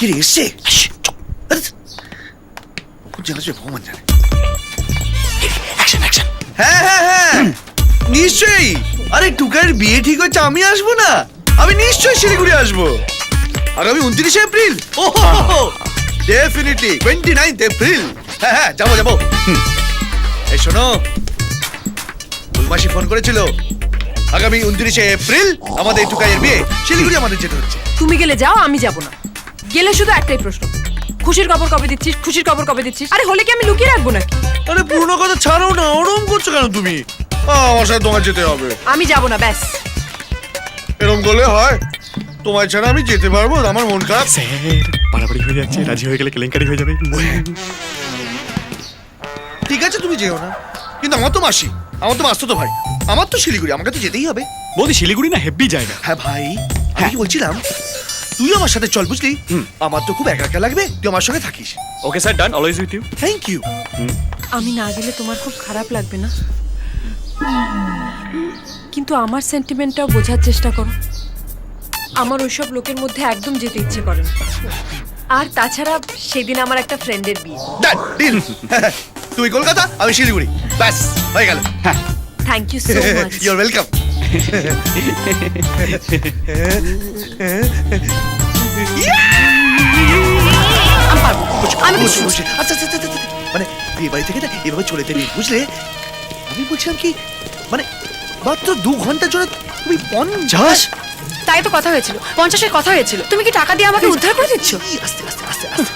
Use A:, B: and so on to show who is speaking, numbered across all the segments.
A: কি রে এসছে? জানাচ্ছে ভগবান জানে। হ্যাঁ হ্যাঁ হ্যাঁ নিশ্চয়ই। আরে টুকাইয়ের বিয়ে ঠিক হচ্ছে, আমি আসবো না? আমি নিশ্চয়ই শিলিগুড়ি আসবো আগামী 29 এপ্রিল। Definitely 29 April. হ্যাঁ হ্যাঁ যাবো যাবো। এই শোনো, ফুলমাসি ফোন করেছিল আগামী 29 এপ্রিল আমাদের টুকাইয়ের বিয়ে, শিলিগুড়ি আমাদের যেতে হচ্ছে।
B: তুমি গেলে যাও, আমি যাব না। গেলে শুধু একটাই প্রশ্ন, খুশির খবর কবে দিচ্ছিস? খুশির খবর কবে দিচ্ছিস? আরে হলে কি আমি লুকিয়ে রাখবো নাকি?
A: আরে পুরনো কথা ছাড়ো না, ওরম করছো কেন তুমি? আমার সাথে তোমার যেতে হবে।
B: আমি যাব না, ব্যাস।
A: এরম করলে হয়? তোমার ছাড়া আমি যেতে পারবো? আমার মন খারাপ।
C: স্যার বাড়াবাড়ি হয়ে যাচ্ছে, রাজি হয়ে গেলে কেলেঙ্কারি হয়ে যাবে।
A: ঠিক আছে তুমি যেও না, কিন্তু আমার তো মাসি, আমার তো মাসতো ভাই, আমার তো শিলিগুড়ি, আমাকে তো যেতেই হবে।
C: বৌদি শিলিগুড়ি না হেব্বি জায়গা।
A: হ্যাঁ ভাই, আমি কি বলছিলাম, তুই আমার সাথে চল, বুঝলি? আমার তো খুব একা একা লাগবে, তুই আমার সঙ্গে থাকিস।
C: Okay sir, done, always with you.
A: Thank you.
B: আমি না গেলে তোমার খুব খারাপ লাগবে না? কিন্তু আমার সেন্টিমেন্টটাও বোঝার চেষ্টা করো। আমার ওইসব লোকের মধ্যে একদম যেতে ইচ্ছে করে না। আর তাছাড়া সেদিন আমার একটা ফ্রেন্ডের বিয়ে।
A: Done, deal. তুই কলকাতা, আমি শিলিগুড়ি, ব্যাস হয়ে গেল।
B: Thank you so much.
A: You are welcome.
B: আমি পারবো, আমি কিছু
A: বসে। আচ্ছা আচ্ছা আচ্ছা, মানে বিয়ে বাড়ি থেকে না এভাবে চলে যেতে নেই, বুঝলে? আমি বলছিলাম কি, মানে মাত্র 2 ঘন্টার জন্য তুমি 50।
B: তাই তো কথা হয়েছিল, 50-এর কথা হয়েছিল। তুমি কি টাকা দিয়ে আমাকে উদ্ধার করে দিচ্ছ?
A: আস্তে আস্তে আস্তে আস্তে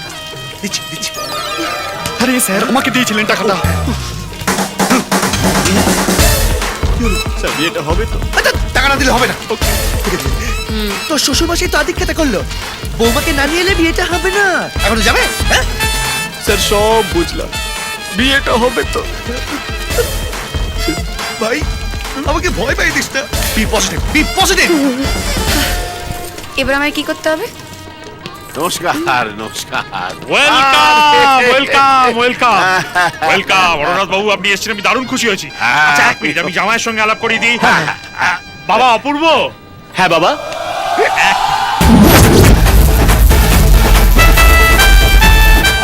A: দিচ্ছি দিচ্ছি।
C: আরে স্যার আমাকে দিয়েছিলেন টাকাটা। স্যার বিয়েটা হবে তো?
A: আচ্ছা টাকা না দিলে হবে না। তোর শ্বশুর মাসি তো আদিক্ষেতা করলো, বৌমাকে না নিয়ে এলে বিয়েটা হবে না। এখন যাবে? হ্যাঁ
C: স্যার সব বুঝলাম, বিয়েটা হবে তো।
A: ভাই আমাকে ভয় পাই দিস না। Be positive, be positive.
B: এবার আমায় কি করতে হবে?
D: নমস্কার নমস্কার।
E: ওয়েলকাম ওয়েলকাম ওয়েলকাম ওয়েলকাম অরনাথ বাবু, আপনি এসেছেন, আমি দারুণ খুশি হয়েছি। আচ্ছা এক মিনিট, আমি জামাইয়ের সঙ্গে আলাপ করিয়ে দিই। বাবা অপূর্ব।
D: হ্যাঁ বাবা,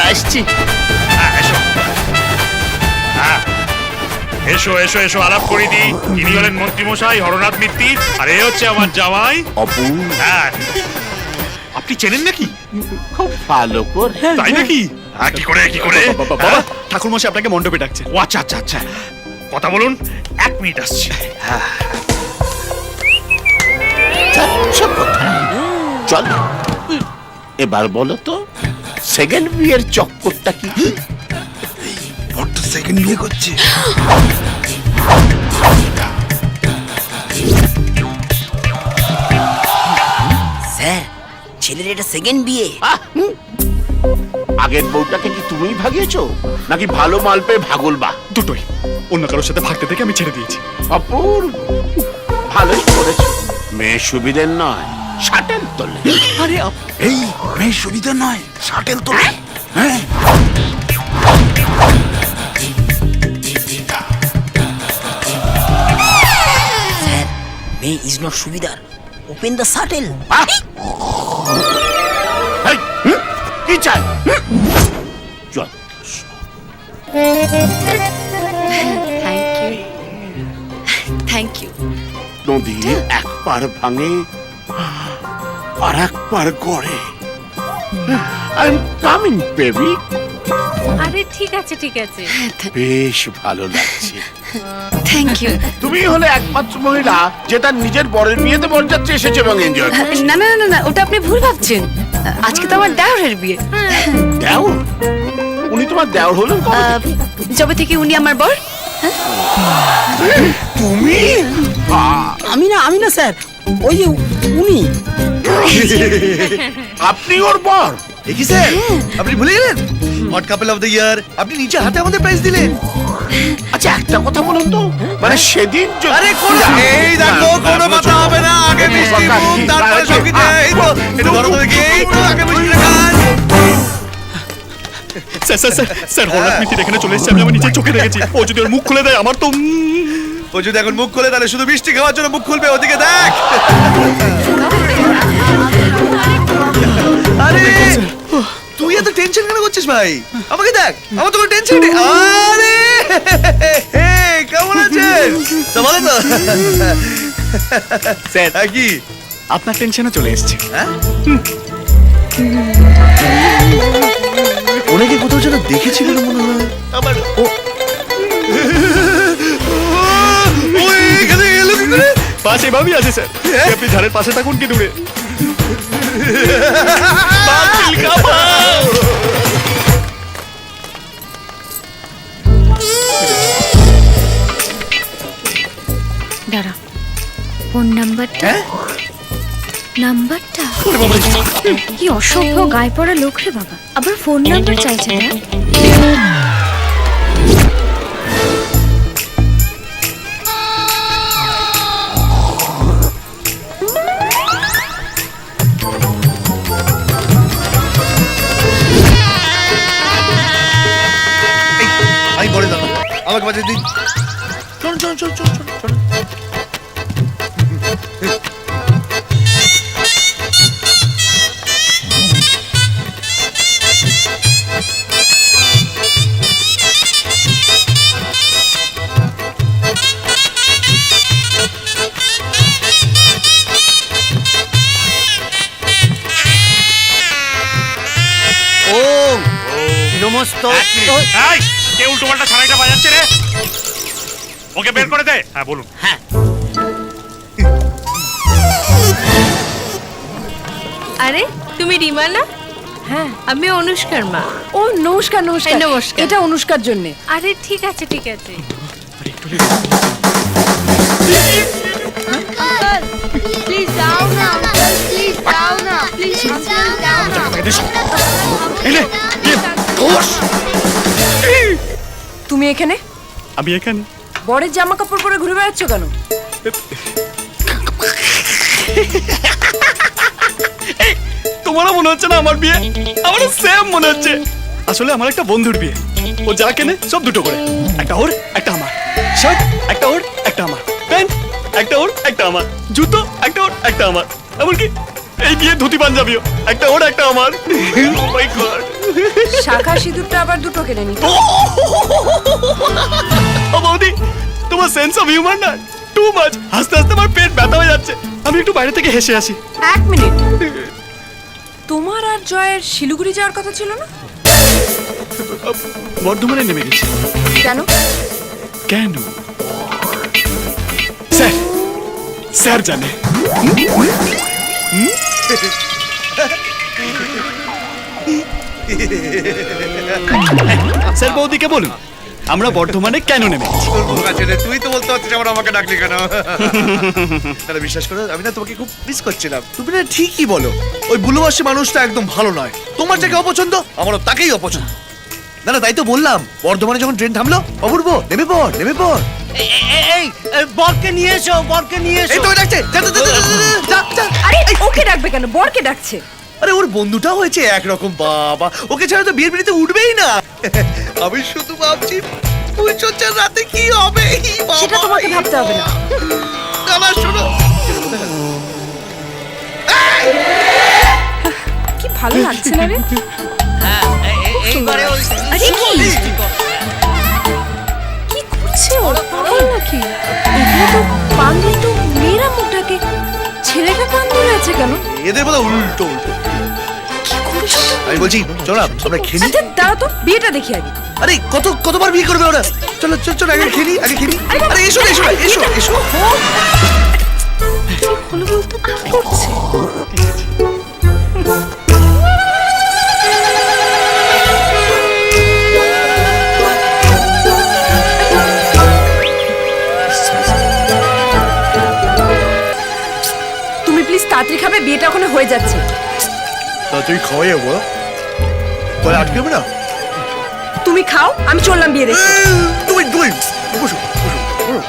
D: আসছি।
E: এসো। এসো এসো এসো, আলাপ করিয়ে দিই। ইনি হলেন মন্ত্রীমশাই হরনাথ মিত্তি, আর এ হচ্ছে আমার জামাই
D: অপু।
E: হ্যাঁ। আপনি চেনেন নাকি?
D: খুব ভালো করে।
E: তাই নাকি? কি করে কি করে?
C: বাবা ঠাকুর মশাই আপনাকে মণ্ডপে ডাকছে।
E: ও আচ্ছা আচ্ছা আচ্ছা, কথা বলুন, 1 মিনিট আসছি।
D: যাচ্ছ কোথায়? চল এবার বলো তো, সেকেন্ড বিয়ের চক্করটা কি?
A: বড় সেকেন্ড বিয়ে করছে।
F: স্যার ছেলের এটা সেকেন্ড বিয়ে।
D: আগের বউটাকে কি তুমিই ভাগিয়েছো, নাকি ভালো মাল পেয়ে ভাগল বা?
C: দুটোই, অন্য কারোর সাথে ভাগতে থেকে আমি ছেড়ে দিয়েছি।
D: অপূর্ব, ভালোই করেছো। মেয়ে সুবিধের নয়, শাটেল তোলে।
C: আরে
A: এই মেয়ে সুবিধা নয়, শাটেল তো। হ্যাঁ
F: স্যার মেয়ে ইজ নট সুবিধার, ওপেন দ্য শাটেল।
D: এই, কি চাই? চল।
B: Thank you.
D: নদী একবার ভাঙে আর একবার গড়ে। I am coming baby.
B: আরে ঠিক আছে ঠিক আছে।
D: বেশ ভালো লাগছে।
B: Thank you.
D: তুমি হলে একমাত্র মহিলা যে তার নিজের বরের বিয়েতে বরযাত্রী এসেছে এবং এনজয় করছে।
B: না না না না, ওটা আপনি ভুল ভাবছেন। আজকে তো আমার দেওরের বিয়ে।
D: দেওর? উনি তোমার দেওর হলেন কবে থেকে?
B: যবে থেকে উনি আমার বর।
D: তুমি?
F: আমি না স্যার, ওই যে উনি।
D: আপনি ওর বর?
A: দেখি স্যার, আপনি ভুলে গেলেন hot couple of the year, আপনি নিচে হাতে আমাদের প্রাইজ দিলেন।
D: আচ্ছা একটা কথা বলুন তো, মানে সেদিন
A: আরে কোন, এই দেখো কোনো কথা হবে না, আগে মিষ্টি মুখ তারপরে সবকিছু। এই তো এটা ধরো তো দেখি, এই তো আগে মিষ্টি খান।
C: স্যার স্যার স্যার স্যার হঠাৎ মিত্তির এখানে চলে এসেছে, আমি আমার নিজের চোখে দেখেছি। ও যদি ওর মুখ খুলে দেয় আমার তো।
A: ও যদি এখন মুখ খুলে তাহলে শুধু মিষ্টি খাওয়ার জন্য মুখ খুলবে, ওদিকে দেখ। আরে তুই এত টেনশন কেন করছিস ভাই? আমাকে দেখ, আমার তো কোনো টেনশন নেই। আরে হে, কেমন আছেন? তো বলো তো।
C: স্যার
A: হ্যাঁ, কি
C: আপনার টেনশনে চলে এসেছে।
A: হ্যাঁ? ওনাকে কোথাও যেন দেখেছি বলে মনে হয়। আমার ও ওই এখানে এলো কি করে?
C: পাশে ভাবি আছে স্যার, আপনি ধারের পাশে থাকুন কি দূরে।
G: দাঁড়া, ফোন নাম্বারটা
A: হ্যাঁ?
G: নাম্বারটা কি অসভ্য গায়ে পড়া লোক রে বাবা, আবার ফোন নাম্বার চাইছে না।
A: এই, আমি বলে দাও আমাকে বাজে দিন। চল চল চল চল চল চল।
E: এই, কে উল্টোপাল্টা ছাড়াইটা বাজাচ্ছে রে? ওকে বের করে দে। হ্যাঁ বলুন।
H: আরে তুমি রিমা না?
B: হ্যাঁ।
H: আমি অনুষ্কার মা।
B: ও নমস্কার নমস্কার।
H: এই, নমস্কার।
B: এটা অনুষ্কার জন্য।
H: আরে ঠিক আছে ঠিক আছে। প্লিজ যাও না আঙ্কেল, প্লিজ যাও না, প্লিজ আঙ্কেল যাও না।
B: তুমি এখানে
C: আমি এখানে
B: বরের জামা কাপড় পরে ঘুরে বেড়াচ্ছ কেন?
C: তোমারও মনে হচ্ছে না আমার বিয়ে? আমারও সেম মনে হচ্ছে। আসলে আমার একটা বন্ধুর বিয়ে, ও যা কেনে সব দুটো করে, একটা ওর একটা আমার, শার্ট একটা ওর একটা আমার, প্যান্ট একটা ওর একটা আমার, জুতো একটা ওর একটা আমার, এমনকি এই বিয়ে ধুতি পাঞ্জাবিও একটা ওর একটা আমার। Oh my God!
B: শাখা সিঁদুরটা আবার দুটো কেনে নি।
C: ও বৌদি, তোমার সেন্স অফ হিউমার না টু মাচ। হাসতে হাসতে আমার পেট ব্যথা হয়ে যাচ্ছে, আমি একটু বাইরে থেকে হেসে আসি।
B: এক মিনিট, তোমার আর জয়ের শিলিগুড়ি যাওয়ার কথা ছিল না?
C: বর্ধমানে নেমে গেছি।
B: কেন?
C: কেন? স্যার, স্যার জানে। স্যার বৌদিকে বলুন আমরা বর্ধমানে কেন নেমে গেছি।
A: তোর মুখ আছে রে, তুই তো বলতে পারছিস আমার আমাকে ডাকলি কেন? তাহলে বিশ্বাস করো আমি না তোমাকে খুব মিস করছিলাম। তুমি না ঠিকই বলো, ওই বুলুবাসী মানুষটা একদম ভালো নয়। তোমার যাকে অপছন্দ আমারও তাকেই অপছন্দ। না না তাই তো বললাম, বর্ধমানে যখন ট্রেন থামলো অপূর্ব নেমে পড় নেমে পড়।
F: এই বরকে নিয়ে এসো, বরকে নিয়ে
A: এই
F: এসো।
A: তো ডাকছে, যা যা যা, যা, যা, যা।
B: আরে ওকে ডাকবে কেন? বরকে ডাকছে।
A: আরে ওর বন্ধুটা হয়েছে একরকম, বাবা ওকে ছাড়া তো বিয়ের বিয়েতে উঠবেই না। আমি শুধু ভাবছি ফুলচর্চার রাতে কি হবে।
B: সেটা তোমাকে ভাবতে হবে না।
A: আমার শোনো,
B: কি ভালো লাগছে না রে?
F: এইবারে ওই
B: আরে কি করছে ও? পাগল নাকি? এগুলো তো পান দিয়ে তো মেয়েরা মুখ ঢাকে, ছেলেটা পান দিয়ে আছে কেন?
A: এদের বলে উল্টো উল্টো।
B: কি করিস?
A: আমি বলছি চলো না, আমরা খেলি।
B: আচ্ছা দাঁড়া তো, বিয়েটা দেখি আগে।
A: আরে কতবার বিয়ে করবে ওরা? চলো চলো চলো আগে খেলি আগে খেলি। আরে এসো এসো এসো এসো।
B: হলো বলতো কি করছে? তুমি প্লিজ তাড়াতাড়ি খাবে, বিয়েটা ওখানে হয়ে যাচ্ছে।
A: তা তুই খাওয়াই যাবো, তাহলে আটকে হবে না।
B: তুমি খাও, আমি চললাম বিয়ে দেখতে।
A: তুমি তুমি বসো বসো বসো।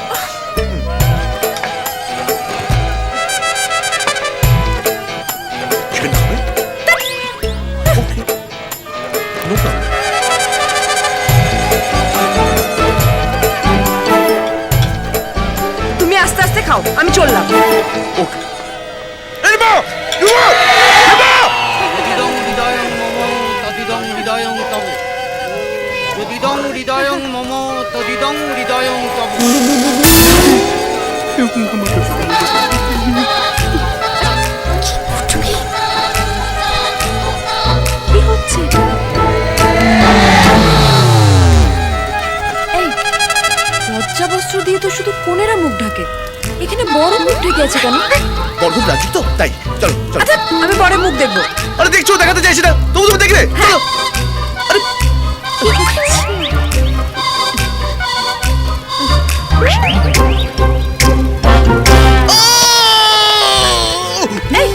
A: চিকেন খাবে? ওকে, নো প্রবলেম।
B: তুমি আস্তে আস্তে খাও, আমি চললাম।
A: ওকে। এই মা!
B: কি হচ্ছে? এই লজ্জা বস্ত্র দিয়ে তো শুধু কোনেরা মুখ ঢাকে, এখানে বড় মুখ ঢেকে আছে কেন?
A: বরগুম রাজু তো তাই। চলো চলো।
B: আচ্ছা আমি বড় মুখ দেখবো।
A: আরে দেখছো, দেখাতে চাইছি না, তবু তুমি দেখলে। চলো। আরে
B: কি হচ্ছে? এই,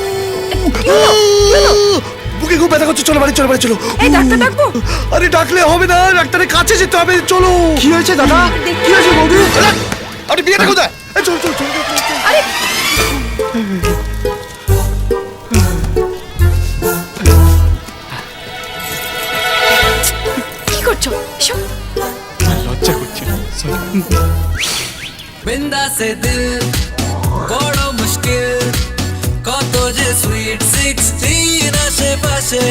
B: কি হলো? কি হলো?
A: বুকে খুব ব্যথা করছে, চলো বাড়ি, চলো বাড়ি, চলো।
B: এই ডাক্তার ডাকবো?
A: আরে ডাকলে হবে না, ডাক্তারের কাছে যেতে হবে, চলো।
C: কি হয়েছে দাদা?
B: কি
C: হয়েছে বৌদি?
A: চলো। আপনি বিয়েটা কোথায়? এই, চলো চলো চলো, চলো, চলো।
B: আরে কি করছো? এসো।
C: লজ্জা করছে।
I: বিন্দা সে দিল বড় মুশকিল কত যে সুইট 16 আশেপাশে